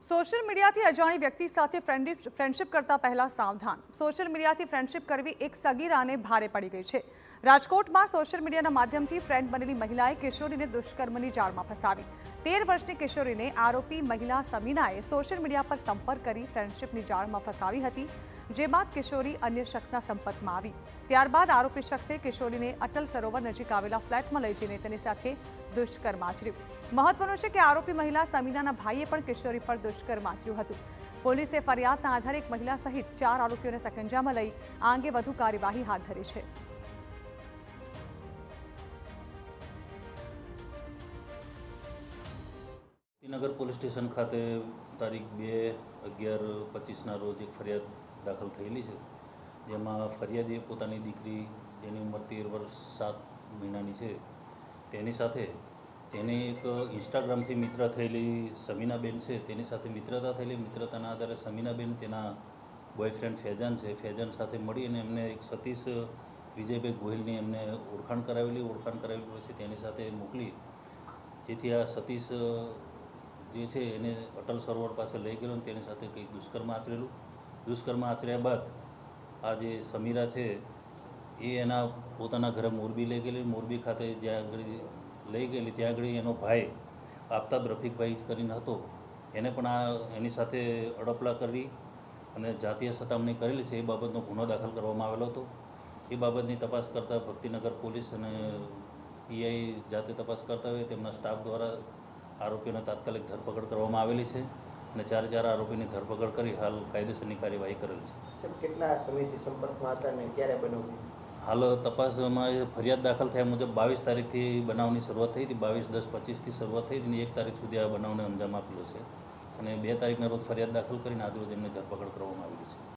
Social મીડિયાથી અજાણી વ્યક્તિ સાથે ફ્રેન્ડશિપ કરતા પહેલા સાવધાન। સોશિયલ મીડિયાથી ફ્રેન્ડશિપ કરવી એક સગીરાને ભારે પડી ગઈ છે। રાજકોટમાં સોશિયલ મીડિયાના માધ્યમથી ફ્રેન્ડ બનેલી મહિલાએ કિશોરીને દુષ્કર્મની જાળમાં ફસાવી। 13 વર્ષની કિશોરીને આરોપી મહિલા સમીનાએ સોશિયલ મીડિયા પર સંપર્ક કરી ફ્રેન્ડશિપની જાળમાં ફસાવી હતી, જે બાદ કિશોરી અન્ય શખ્સના સંપર્કમાં આવી। ત્યારબાદ આરોપી શખ્સે કિશોરીને અટલ સરોવર નજીક આવેલા ફ્લેટમાં લઈ જઈને તેની સાથે દુષ્કર્મ આચર્યું। મહત્વનું છે કે આરોપી મહિલા સમીનાના ભાઈએ પણ કિશોરી પર દુષ્કર્મ આચર્યું હતું। પોલીસે ફરિયાદના આધારે એક મહિલા સહિત 4 આરોપીઓને સકંજામાં લઈ આ અંગે વધુ કાર્યવાહી હાથ ધરી છે। નગર પોલીસ સ્ટેશન ખાતે તારીખ 2/11/25ના રોજ એક ફરિયાદ દાખલ થયેલી છે, જેમાં ફરિયાદીએ પોતાની દીકરી, જેની ઉંમર 13 વર્ષ 7 મહિનાની છે, તેની સાથે તેની એક ઇન્સ્ટાગ્રામથી મિત્ર થયેલી સમીનાબેન છે, તેની સાથે મિત્રતા થયેલી। મિત્રતાના આધારે સમીનાબેન તેના બોયફ્રેન્ડ ફૈજાન છે, ફૈજાન સાથે મળી અને એમને એક સતીશ વિજયભાઈ ગોહિલની એમને ઓળખાણ કરાવેલી પછી તેની સાથે મોકલી, જેથી આ સતીશ જે છે એને અટલ સરોવર પાસે લઈ ગયેલો અને તેની સાથે કંઈક દુષ્કર્મ આચરેલું। દુષ્કર્મ આચર્યા બાદ આ જે સમીરા છે એ એના પોતાના ઘરે મોરબી લઈ ગયેલી। મોરબી ખાતે જ્યાં આગળ લઈ ગયેલી ત્યાં આગળ એનો ભાઈ આફતાબ રફીકભાઈ કરીને હતો, એને પણ એની સાથે અડપલા કરી અને જાતીય સતામણી કરેલી છે, એ બાબતનો ગુનો દાખલ કરવામાં આવેલો હતો। એ બાબતની તપાસ કરતાં ભક્તિનગર પોલીસ અને પીઆઈ જાતે તપાસ કરતા હોય તેમના સ્ટાફ દ્વારા આરોપીઓને તાત્કાલિક ધરપકડ કરવામાં આવેલી છે અને 4 આરોપીની ધરપકડ કરી હાલ કાયદેસરની કાર્યવાહી કરેલી છે। કેટલા સમયથી સંપર્કમાં હતા અને ક્યારે બનાવ્યું? હાલ તપાસમાં ફરિયાદ દાખલ થયા મુજબ 22 તારીખથી બનાવની શરૂઆત થઈ હતી। 22/10/25થી શરૂઆત થઈ હતી અને 1 તારીખ સુધી આ બનાવને અંજામ આપેલો છે અને 2 તારીખના રોજ ફરિયાદ દાખલ કરીને આજરોજ એમની ધરપકડ કરવામાં આવેલી છે।